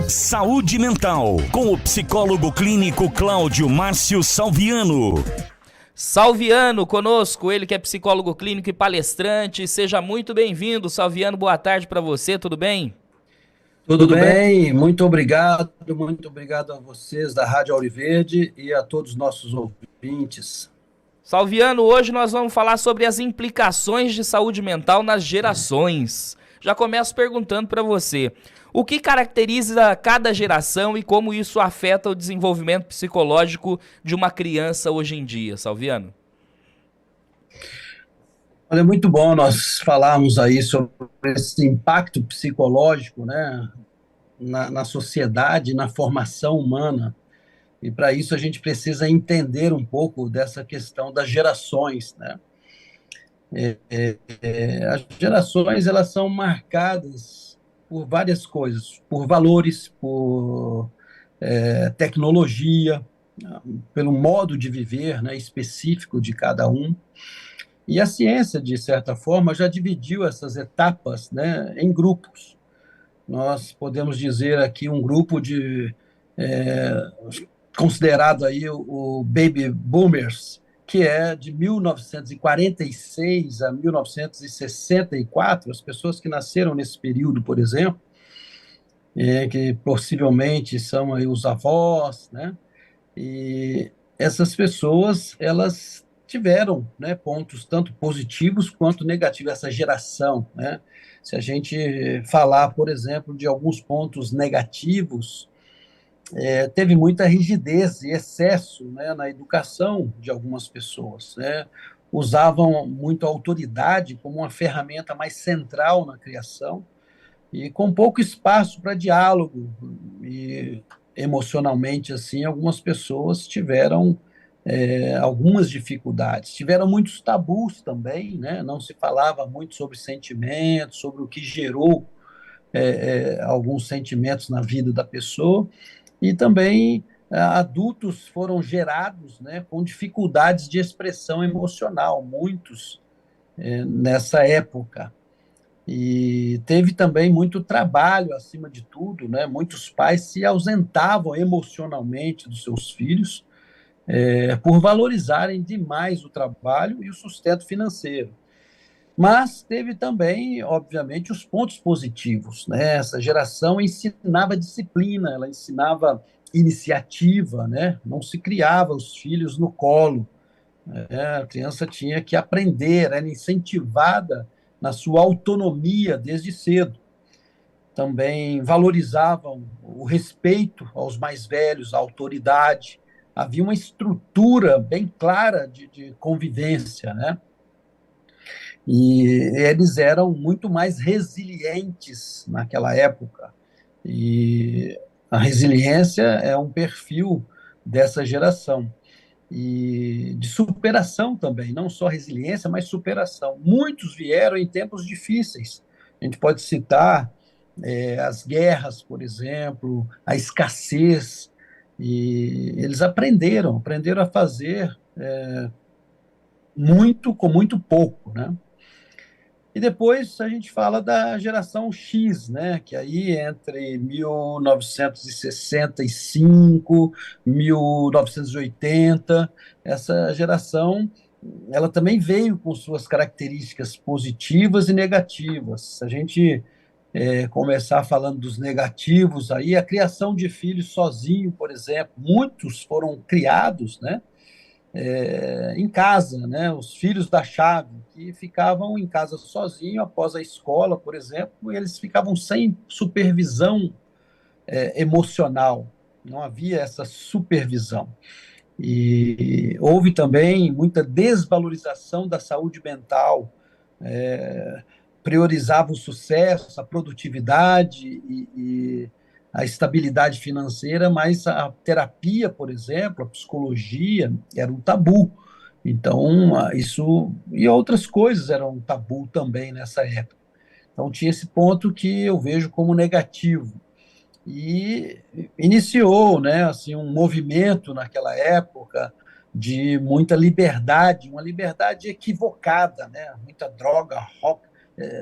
Saúde Mental, com o psicólogo clínico Cláudio Márcio Salviano. Salviano conosco, ele que é psicólogo clínico e palestrante. Seja muito bem-vindo, Salviano. Boa tarde para você, tudo bem? Tudo bem, muito obrigado a vocês da Rádio Auriverde e a todos os nossos ouvintes. Salviano, hoje nós vamos falar sobre as implicações de saúde mental nas gerações. Já começo perguntando para você, o que caracteriza cada geração e como isso afeta o desenvolvimento psicológico de uma criança hoje em dia, Salviano? Olha, é muito bom nós falarmos aí sobre esse impacto psicológico, né, na sociedade, na formação humana. E para isso a gente precisa entender um pouco dessa questão das gerações, né? As gerações, elas são marcadas por várias coisas, por valores, por tecnologia, pelo modo de viver, né, específico de cada um. E a ciência, de certa forma, já dividiu essas etapas, né, em grupos. Nós podemos dizer aqui um grupo considerado aí o Baby Boomers, que é de 1946 a 1964, as pessoas que nasceram nesse período, por exemplo, que possivelmente são aí os avós, né? E essas pessoas, elas tiveram, né, pontos tanto positivos quanto negativos, essa geração, né? Se a gente falar, por exemplo, de alguns pontos negativos, teve muita rigidez e excesso, né, na educação de algumas pessoas, né? Usavam muito a autoridade como uma ferramenta mais central na criação e com pouco espaço para diálogo. E emocionalmente, assim, algumas pessoas tiveram algumas dificuldades, tiveram muitos tabus também, né? Não se falava muito sobre sentimentos, sobre o que gerou alguns sentimentos na vida da pessoa, e também adultos foram gerados, né, com dificuldades de expressão emocional, muitos nessa época. E teve também muito trabalho, acima de tudo, né? Muitos pais se ausentavam emocionalmente dos seus filhos por valorizarem demais o trabalho e o sustento financeiro. Mas teve também, obviamente, os pontos positivos, né? Essa geração ensinava disciplina, ela ensinava iniciativa, né? Não se criava os filhos no colo, né? A criança tinha que aprender, era incentivada na sua autonomia desde cedo. Também valorizavam o respeito aos mais velhos, a autoridade. Havia uma estrutura bem clara de convivência, né? E eles eram muito mais resilientes naquela época. E a resiliência é um perfil dessa geração. E de superação também, não só resiliência, mas superação. Muitos vieram em tempos difíceis. A gente pode citar as guerras, por exemplo, a escassez, e eles aprenderam a fazer muito com muito pouco, né? E depois a gente fala da geração X, né? Que aí entre 1965, 1980, essa geração, ela também veio com suas características positivas e negativas. Se a gente começar falando dos negativos, aí a criação de filhos sozinho, por exemplo, muitos foram criados, né, em casa, né, os filhos da chave, que ficavam em casa sozinhos após a escola, por exemplo, e eles ficavam sem supervisão emocional, não havia essa supervisão. E houve também muita desvalorização da saúde mental, priorizava o sucesso, a produtividade e a estabilidade financeira, mas a terapia, por exemplo, a psicologia, era um tabu. Então, isso e outras coisas eram um tabu também nessa época. Então, tinha esse ponto que eu vejo como negativo. E iniciou, né, assim, um movimento naquela época de muita liberdade, uma liberdade equivocada, né, muita droga, rock,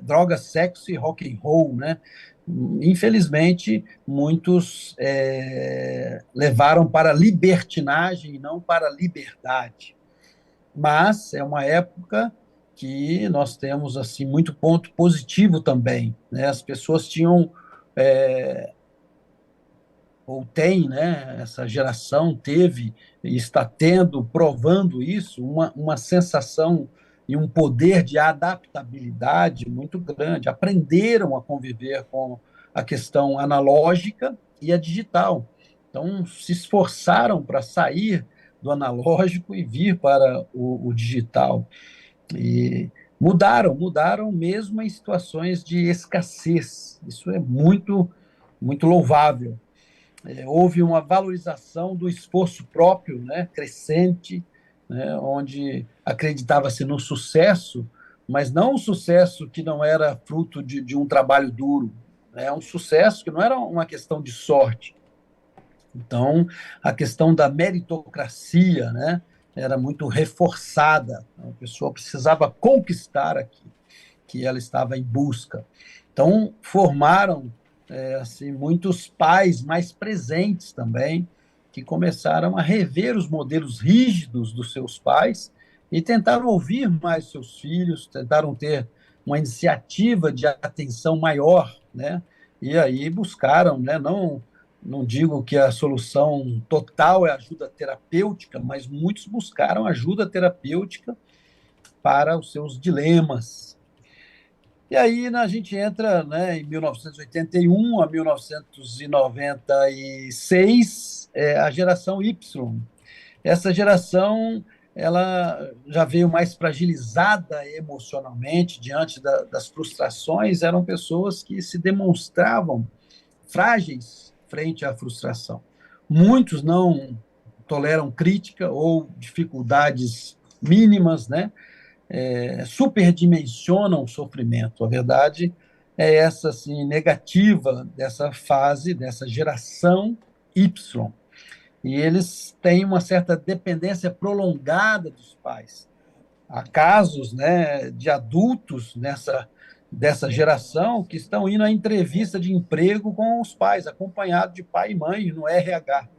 droga, sexo e rock and roll, né? Infelizmente, muitos levaram para a libertinagem e não para a liberdade. Mas é uma época que nós temos assim muito ponto positivo também, né? As pessoas tinham ou tem, né? Essa geração teve e está tendo, provando isso, uma sensação e um poder de adaptabilidade muito grande. Aprenderam a conviver com a questão analógica e a digital. Então, se esforçaram para sair do analógico e vir para o digital. E mudaram mesmo em situações de escassez. Isso é muito louvável. Houve uma valorização do esforço próprio, né, crescente, né, onde acreditava-se no sucesso, mas não um sucesso que não era fruto de um trabalho duro, né, um sucesso que não era uma questão de sorte. Então, a questão da meritocracia, né, era muito reforçada. A pessoa precisava conquistar aquilo que ela estava em busca. Então, formaram assim, muitos pais mais presentes também, que começaram a rever os modelos rígidos dos seus pais e tentaram ouvir mais seus filhos, tentaram ter uma iniciativa de atenção maior, né? E aí buscaram, né? Não digo que a solução total é ajuda terapêutica, mas muitos buscaram ajuda terapêutica para os seus dilemas. E aí a gente entra, né, em 1981 a 1996, a geração Y. Essa geração ela já veio mais fragilizada emocionalmente diante das frustrações, eram pessoas que se demonstravam frágeis frente à frustração. Muitos não toleram crítica ou dificuldades mínimas, né? Superdimensionam o sofrimento. A verdade é essa assim, negativa dessa fase, dessa geração Y. E eles têm uma certa dependência prolongada dos pais. Há casos, né, de adultos dessa geração que estão indo à entrevista de emprego com os pais, acompanhado de pai e mãe no RH,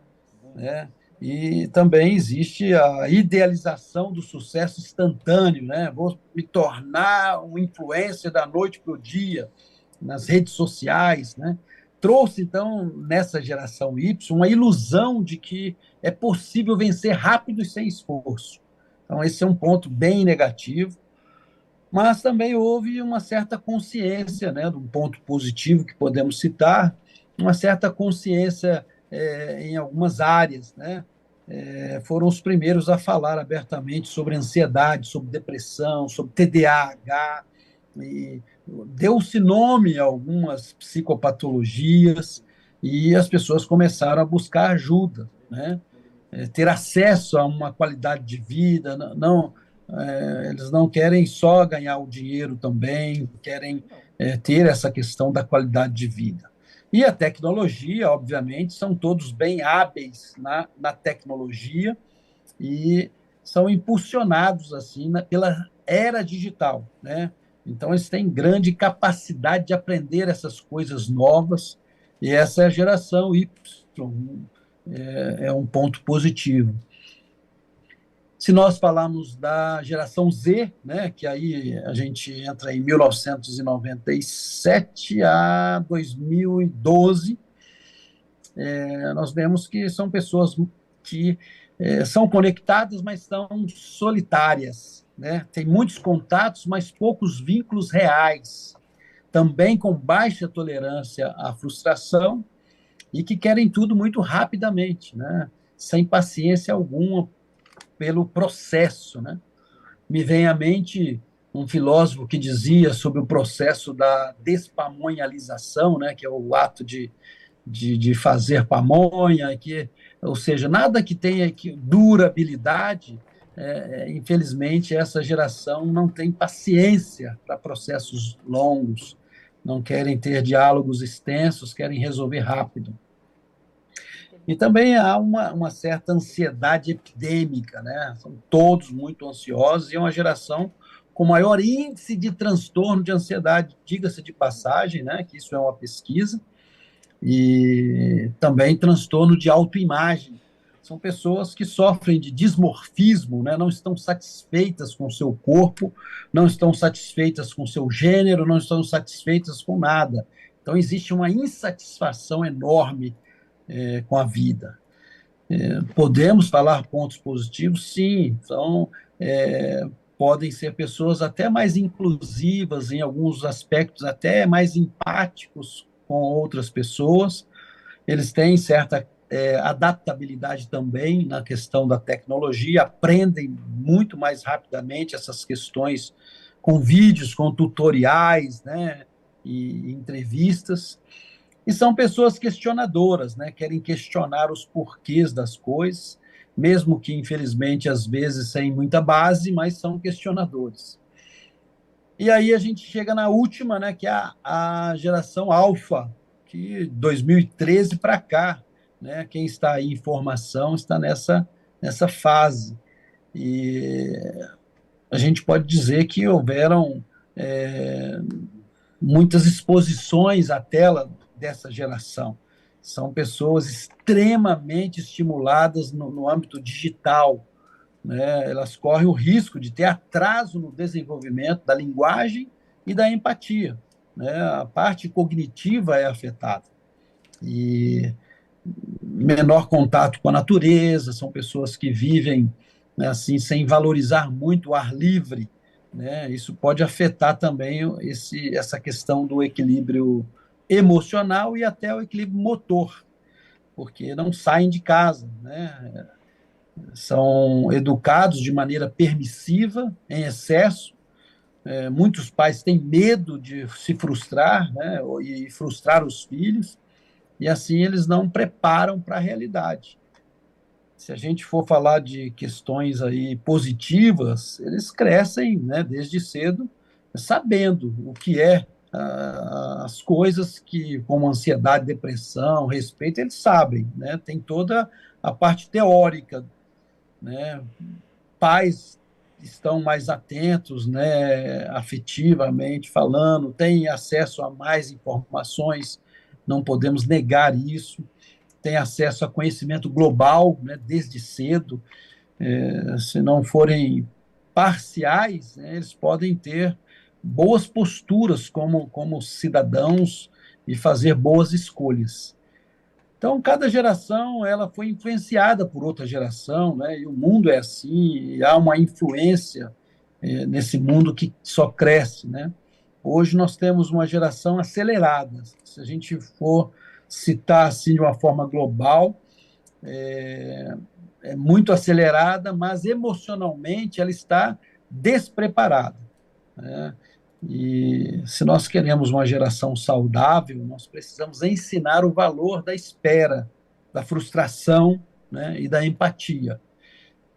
né? E também existe a idealização do sucesso instantâneo, né? Vou me tornar um influencer da noite para o dia nas redes sociais, né? Trouxe então nessa geração Y uma ilusão de que é possível vencer rápido e sem esforço. Então esse é um ponto bem negativo, mas também houve uma certa consciência, né? De um ponto positivo que podemos citar, uma certa consciência em algumas áreas, né? Foram os primeiros a falar abertamente sobre ansiedade, sobre depressão, sobre TDAH, e deu-se nome a algumas psicopatologias e as pessoas começaram a buscar ajuda, né? Ter acesso a uma qualidade de vida, eles não querem só ganhar o dinheiro também, querem ter essa questão da qualidade de vida. E a tecnologia, obviamente, são todos bem hábeis na tecnologia e são impulsionados assim pela era digital, né? Então, eles têm grande capacidade de aprender essas coisas novas, e essa é a geração Y, é um ponto positivo. Se nós falarmos da geração Z, né, que aí a gente entra em 1997 a 2012, nós vemos que são pessoas que são conectadas, mas são solitárias, né? Tem muitos contatos, mas poucos vínculos reais. Também com baixa tolerância à frustração e que querem tudo muito rapidamente, né? Sem paciência alguma pelo processo, né? Me vem à mente um filósofo que dizia sobre o processo da despamonhalização, né? Que é o ato de fazer pamonha, ou seja, nada que tenha durabilidade. Infelizmente, essa geração não tem paciência para processos longos, não querem ter diálogos extensos, querem resolver rápido. E também há uma certa ansiedade epidêmica, né? São todos muito ansiosos e é uma geração com maior índice de transtorno de ansiedade, diga-se de passagem, né, que isso é uma pesquisa, e também transtorno de autoimagem. São pessoas que sofrem de dismorfismo, né, não estão satisfeitas com o seu corpo, não estão satisfeitas com o seu gênero, não estão satisfeitas com nada. Então, existe uma insatisfação enorme com a vida. Podemos falar pontos positivos? Sim, podem ser pessoas até mais inclusivas, em alguns aspectos, até mais empáticos com outras pessoas. Eles têm certa adaptabilidade também na questão da tecnologia, aprendem muito mais rapidamente essas questões com vídeos, com tutoriais, né, e entrevistas. E são pessoas questionadoras, né? Querem questionar os porquês das coisas, mesmo que, infelizmente, às vezes sem muita base, mas são questionadores. E aí a gente chega na última, né? Que é a geração alfa, que 2013 para cá, né? Quem está aí em formação está nessa fase. E a gente pode dizer que houveram muitas exposições à tela dessa geração. São pessoas extremamente estimuladas no âmbito digital, né? Elas correm o risco de ter atraso no desenvolvimento da linguagem e da empatia, né? A parte cognitiva é afetada. E menor contato com a natureza, são pessoas que vivem, né, assim, sem valorizar muito o ar livre, né? Isso pode afetar também essa questão do equilíbrio emocional e até o equilíbrio motor, porque não saem de casa, né? São educados de maneira permissiva, em excesso. Muitos pais têm medo de se frustrar, né, e frustrar os filhos, e assim eles não preparam para a realidade. Se a gente for falar de questões aí positivas, eles crescem, né, desde cedo, sabendo o que as coisas que, como ansiedade, depressão, respeito, eles sabem, né? Tem toda a parte teórica, né? Pais estão mais atentos, né, afetivamente falando, têm acesso a mais informações, não podemos negar isso, têm acesso a conhecimento global, né, desde cedo. Se não forem parciais, né, eles podem ter boas posturas como cidadãos e fazer boas escolhas. Então, cada geração ela foi influenciada por outra geração, né? E o mundo é assim, e há uma influência nesse mundo que só cresce, né? Hoje nós temos uma geração acelerada. Se a gente for citar assim de uma forma global, é muito acelerada, mas emocionalmente ela está despreparada, né? E se nós queremos uma geração saudável, nós precisamos ensinar o valor da espera, da frustração, né, e da empatia.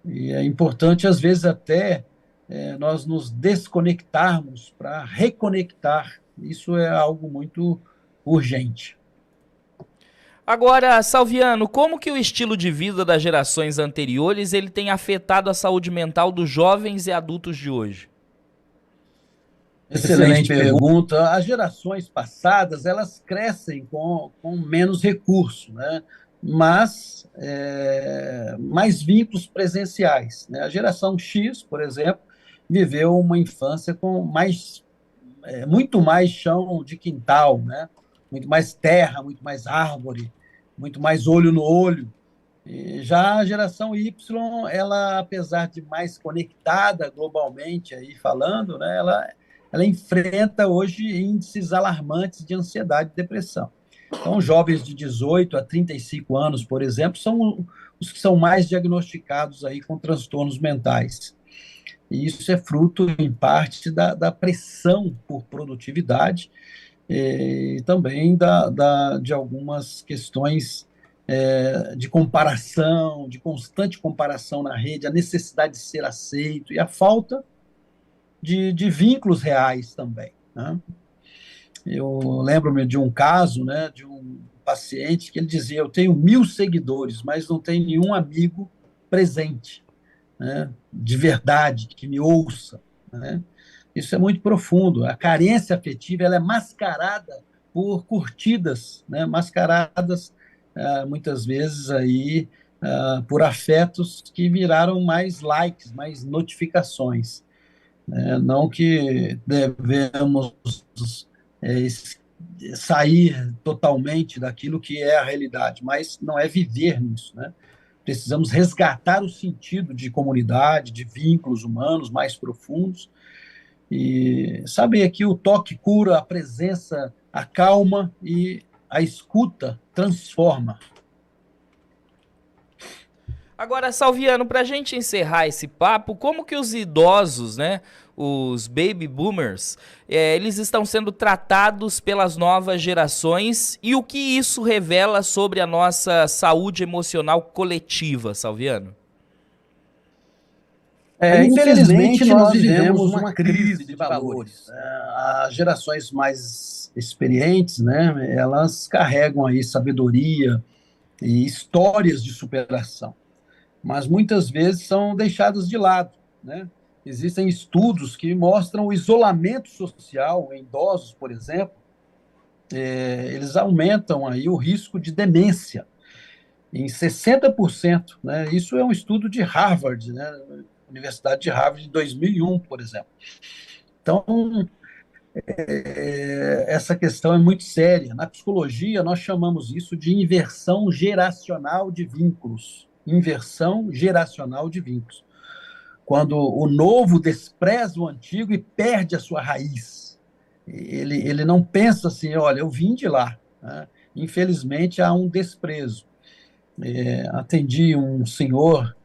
E é importante, às vezes, até nós nos desconectarmos para reconectar. Isso é algo muito urgente. Agora, Salviano, como que o estilo de vida das gerações anteriores ele tem afetado a saúde mental dos jovens e adultos de hoje? Excelente pergunta. As gerações passadas, elas crescem com menos recurso, né? Mas mais vínculos presenciais, né? A geração X, por exemplo, viveu uma infância com muito mais chão de quintal, né? Muito mais terra, muito mais árvore, muito mais olho no olho. E já a geração Y, ela, apesar de mais conectada globalmente, aí falando, né, ela enfrenta hoje índices alarmantes de ansiedade e depressão. Então, jovens de 18 a 35 anos, por exemplo, são os que são mais diagnosticados aí com transtornos mentais. E isso é fruto, em parte, da pressão por produtividade e também de algumas questões de comparação, de constante comparação na rede, a necessidade de ser aceito e a falta de vínculos reais também, né? Eu lembro-me de um caso, né, de um paciente que ele dizia: eu tenho 1.000 seguidores, mas não tenho nenhum amigo presente, né, de verdade, que me ouça. né? Isso é muito profundo. A carência afetiva ela é mascarada por curtidas, né? Mascaradas muitas vezes aí por afetos que viraram mais likes, mais notificações, né? Não que devemos sair totalmente daquilo que é a realidade, mas não é viver nisso, né? Precisamos resgatar o sentido de comunidade, de vínculos humanos mais profundos e saber que o toque cura, a presença acalma e a escuta transforma. Agora, Salviano, para a gente encerrar esse papo, como que os idosos, né, os baby boomers, eles estão sendo tratados pelas novas gerações e o que isso revela sobre a nossa saúde emocional coletiva, Salviano? Infelizmente, nós vivemos uma crise de valores. As gerações mais experientes, né, elas carregam aí sabedoria e histórias de superação, mas muitas vezes são deixadas de lado, né? Existem estudos que mostram o isolamento social em idosos, por exemplo, eles aumentam aí o risco de demência em 60%, né? Isso é um estudo de Harvard, né? Universidade de Harvard de 2001, por exemplo. Então, essa questão é muito séria. Na psicologia, nós chamamos isso de inversão geracional de vínculos. Inversão geracional de vínculos. Quando o novo despreza o antigo e perde a sua raiz. Ele não pensa assim, olha, eu vim de lá, né? Infelizmente, há um desprezo. Atendi um senhor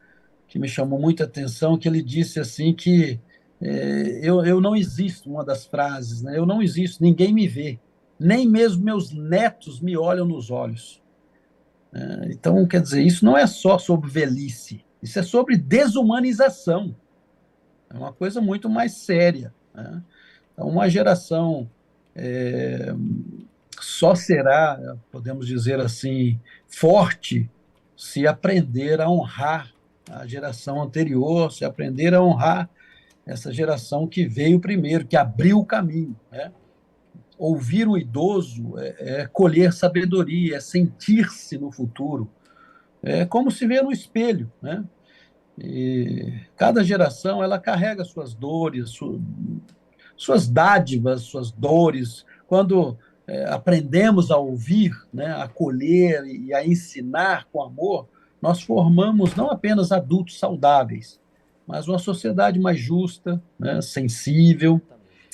que me chamou muita atenção, que ele disse assim que eu não existo, uma das frases, né? Eu não existo, ninguém me vê, nem mesmo meus netos me olham nos olhos. Então, quer dizer, isso não é só sobre velhice, isso é sobre desumanização, é uma coisa muito mais séria, né? Então, uma geração só será, podemos dizer assim, forte se aprender a honrar a geração anterior, se aprender a honrar essa geração que veio primeiro, que abriu o caminho, né? Ouvir o idoso é colher sabedoria, é sentir-se no futuro, é como se vê no espelho, né? E cada geração ela carrega suas dores, suas dádivas, suas dores. Quando aprendemos a ouvir, né, a acolher e a ensinar com amor, nós formamos não apenas adultos saudáveis, mas uma sociedade mais justa, né, sensível,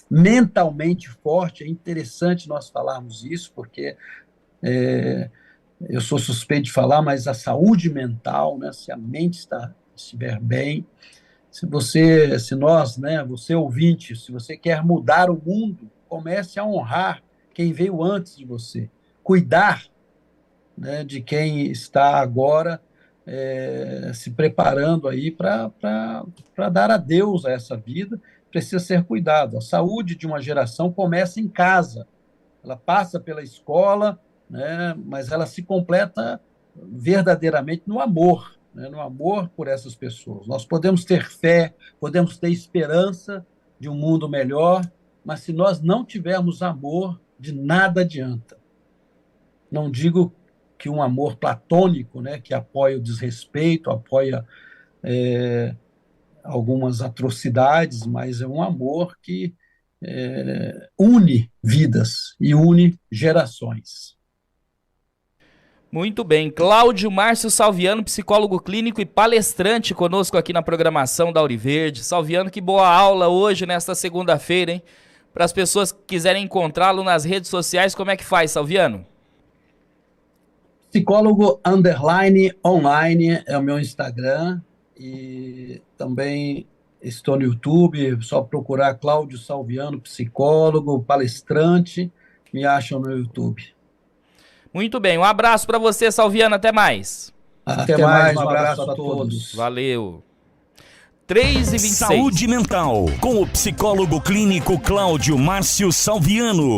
mentalmente forte. É interessante nós falarmos isso, porque eu sou suspeito de falar, mas a saúde mental, né, se a mente estiver bem, se nós, né, você ouvinte, se você quer mudar o mundo, comece a honrar quem veio antes de você, cuidar, né, de quem está agora se preparando aí para dar adeus a essa vida, precisa ser cuidado. A saúde de uma geração começa em casa, ela passa pela escola, né, mas ela se completa verdadeiramente no amor, né, no amor por essas pessoas. Nós podemos ter fé, podemos ter esperança de um mundo melhor, mas se nós não tivermos amor, de nada adianta. Não digo que um amor platônico, né, que apoia o desrespeito, apoia algumas atrocidades, mas é um amor que une vidas e une gerações. Muito bem. Cláudio Márcio Salviano, psicólogo clínico e palestrante conosco aqui na programação da Auriverde. Salviano, que boa aula hoje, nesta segunda-feira, hein? Para as pessoas que quiserem encontrá-lo nas redes sociais, como é que faz, Salviano? Psicólogo _online é o meu Instagram e também estou no YouTube, só procurar Cláudio Salviano, psicólogo, palestrante, me acham no YouTube. Muito bem, um abraço para você, Salviano, até mais. Até mais, um abraço a todos. Valeu. 3h26. Saúde mental, com o psicólogo clínico Cláudio Márcio Salviano.